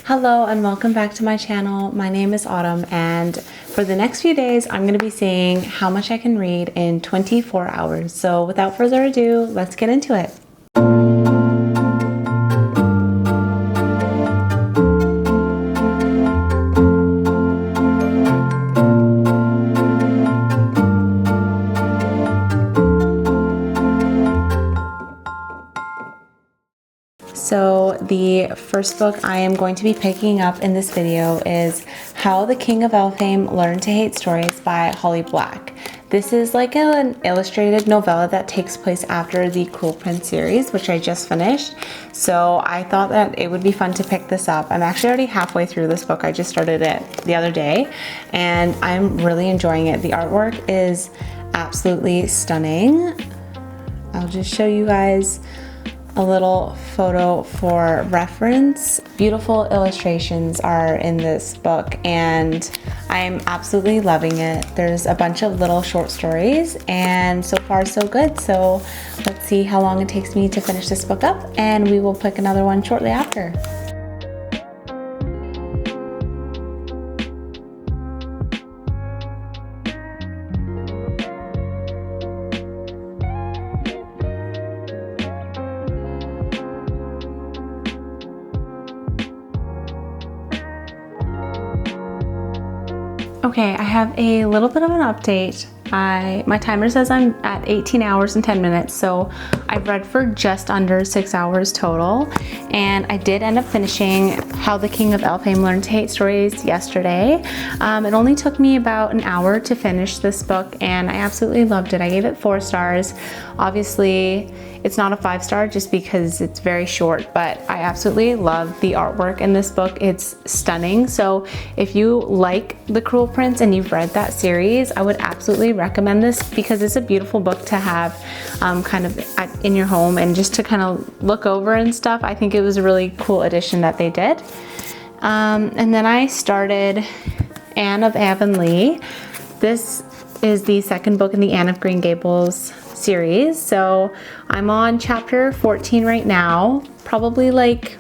Hello and welcome back to my channel. My name is Autumn, and for the next few days I'm going to be seeing how much I can read in 24 hours. So without further ado, let's get into it. So the first book I am going to be picking up in this video is How the King of Elfhame Learned to Hate Stories by Holly Black. This is like an illustrated novella that takes place after the Cruel Prince series, which I just finished. So I thought that it would be fun to pick this up. I'm actually already halfway through this book. I just started it the other day and I'm really enjoying it. The artwork is absolutely stunning. I'll just show you guys a little photo for reference. Beautiful illustrations are in this book and I'm absolutely loving it. There's a bunch of little short stories and so far so good. So let's see how long it takes me to finish this book up, and we will pick another one shortly after. Okay, I have a little bit of an update. My timer says I'm at 18 hours and 10 minutes, so I've read for just under 6 hours total. And I did end up finishing How the King of Elfhame Learned to Hate Stories yesterday. It only took me about an hour to finish this book and I absolutely loved it. I gave it 4 stars. Obviously, it's not a 5-star just because it's very short, but I absolutely love the artwork in this book. It's stunning. So if you like The Cruel Prince and you've read that series, I would absolutely recommend this because it's a beautiful book to have kind of in your home and just to kind of look over and stuff. I think it was a really cool addition that they did. And then I started Anne of Avonlea. This is the second book in the Anne of Green Gables series. So I'm on chapter 14 right now, probably like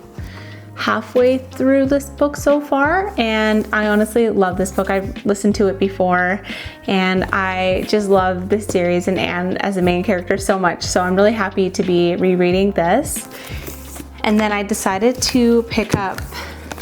halfway through this book so far, and I honestly love this book. I've listened to it before and I just love this series and Anne as a main character so much, so I'm really happy to be rereading this. And then I decided to pick up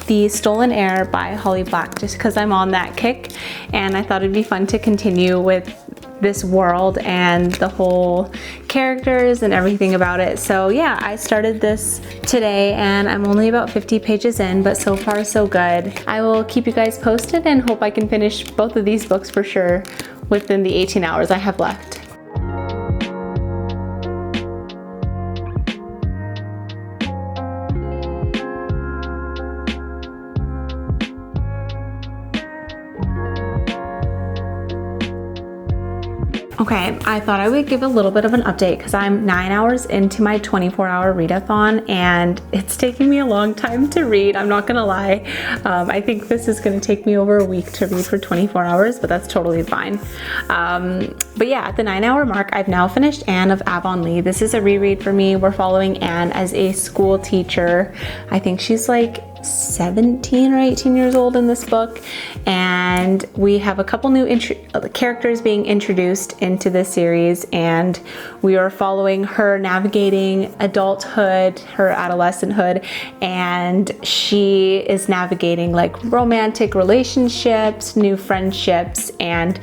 The Stolen Heir by Holly Black just because I'm on that kick and I thought it'd be fun to continue with this world and the whole characters and everything about it. So yeah, I started this today and I'm only about 50 pages in, but so far so good. I will keep you guys posted and hope I can finish both of these books for sure within the 18 hours I have left. Okay, I thought I would give a little bit of an update because I'm 9 hours into my 24-hour readathon and it's taking me a long time to read. I'm not gonna lie. I think this is gonna take me over a week to read for 24 hours, but that's totally fine. But yeah, at the 9-hour mark, I've now finished Anne of Avonlea. This is a reread for me. We're following Anne as a school teacher. I think she's like 17 or 18 years old in this book, and we have a couple new characters being introduced into this series, and we are following her navigating adulthood, her adolescenthood, and she is navigating like romantic relationships, new friendships, and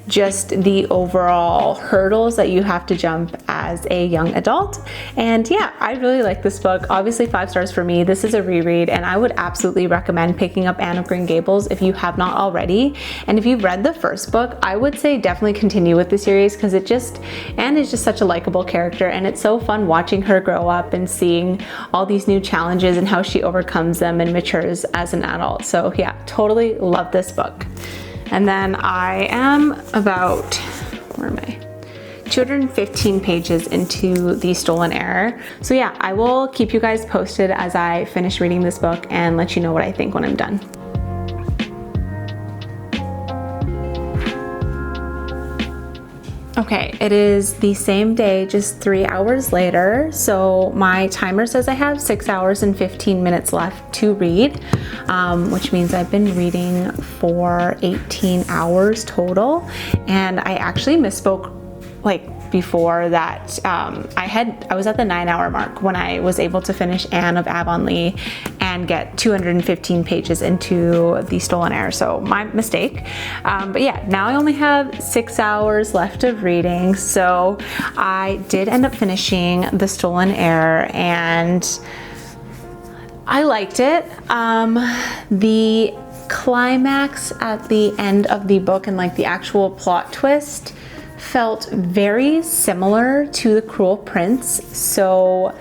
just the overall hurdles that you have to jump as a young adult. And yeah, I really like this book. Obviously 5 stars for me. This is a reread and I would absolutely recommend picking up Anne of Green Gables if you have not already. And if you've read the first book, I would say definitely continue with the series because Anne is just such a likable character and it's so fun watching her grow up and seeing all these new challenges and how she overcomes them and matures as an adult. So yeah, totally love this book. And then I am about, 215 pages into The Stolen Heir. So yeah, I will keep you guys posted as I finish reading this book and let you know what I think when I'm done. Okay, it is the same day, just 3 hours later. So my timer says I have 6 hours and 15 minutes left to read. which means I've been reading for 18 hours total. And I actually misspoke like before that. I was at the 9-hour mark when I was able to finish Anne of Avonlea and get 215 pages into The Stolen Heir, so my mistake. But yeah, now I only have 6 hours left of reading, so I did end up finishing The Stolen Heir and I liked it. The climax at the end of the book and like the actual plot twist felt very similar to The Cruel Prince, so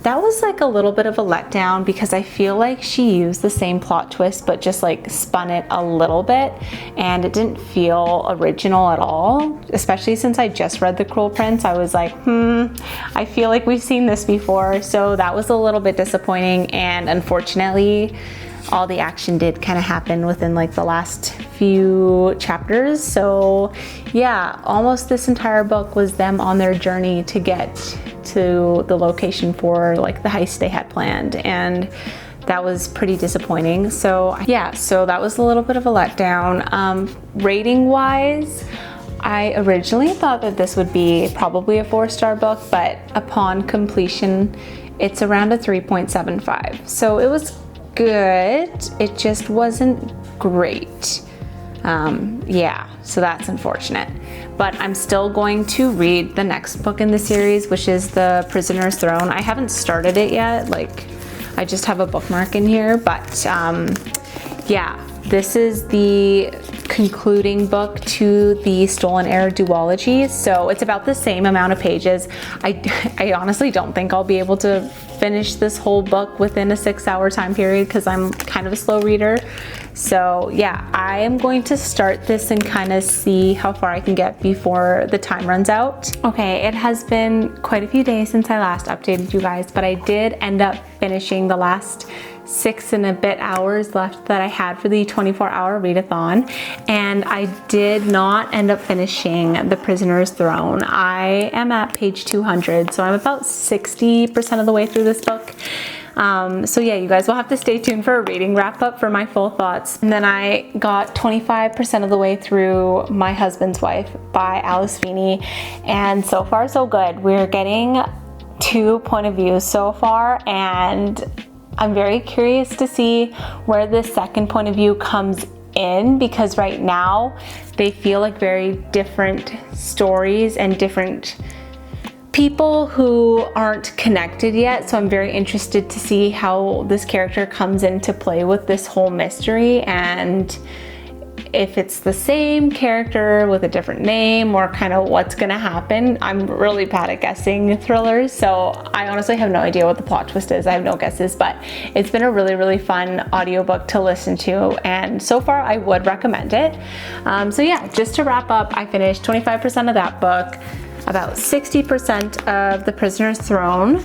that was like a little bit of a letdown because I feel like she used the same plot twist but just like spun it a little bit and it didn't feel original at all, especially since I just read The Cruel Prince. I was like, I feel like we've seen this before, so that was a little bit disappointing. And unfortunately all the action did kind of happen within like the last few chapters. So yeah, almost this entire book was them on their journey to get to the location for like the heist they had planned, and that was pretty disappointing. So yeah, so that was a little bit of a letdown. Rating wise, I originally thought that this would be probably a 4-star book, but upon completion it's around a 3.75. So it was good, it just wasn't great. Yeah, so that's unfortunate, but I'm still going to read the next book in the series, which is The Prisoner's Throne. I haven't started it yet, like I just have a bookmark in here, but yeah, this is the concluding book to the Stolen Heir duology, so it's about the same amount of pages. I honestly don't think I'll be able to finish this whole book within a 6-hour time period because I'm kind of a slow reader. So yeah, I am going to start this and kind of see how far I can get before the time runs out. Okay, it has been quite a few days since I last updated you guys, but I did end up finishing the last 6 and a bit hours left that I had for the 24-hour readathon, and I did not end up finishing The Prisoner's Throne. I am at page 200, so I'm about 60% of the way through this book. So yeah, you guys will have to stay tuned for a reading wrap up for my full thoughts. And then I got 25% of the way through My Husband's Wife by Alice Feeney, and so far so good. We're getting 2 point of views so far, and I'm very curious to see where the second point of view comes in, because right now they feel like very different stories and different people who aren't connected yet. So I'm very interested to see how this character comes into play with this whole mystery, and if it's the same character with a different name or kind of what's gonna happen. I'm really bad at guessing thrillers, so I honestly have no idea what the plot twist is. I have no guesses, but it's been a really fun audiobook to listen to, and so far I would recommend it. So yeah, just to wrap up, I finished 25% of that book, about 60% of The Prisoner's Throne.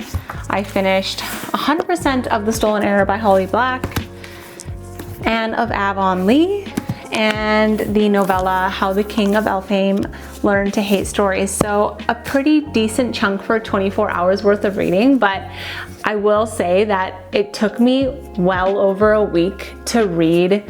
I finished 100% of The Stolen Heir by Holly Black, Anne of Avonlea, and the novella How the King of Elfhame Learned to Hate Stories. So a pretty decent chunk for 24 hours worth of reading, but I will say that it took me well over a week to read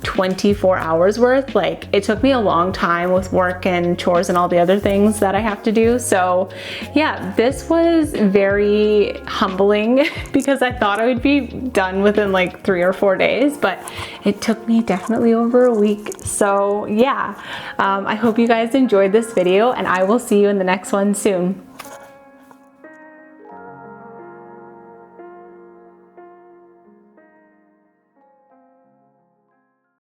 24 hours worth. Like, it took me a long time with work and chores and all the other things that I have to do. So yeah, this was very humbling because I thought I would be done within like 3 or 4 days, but it took me definitely over a week. So yeah, I hope you guys enjoyed this video, and I will see you in the next one soon.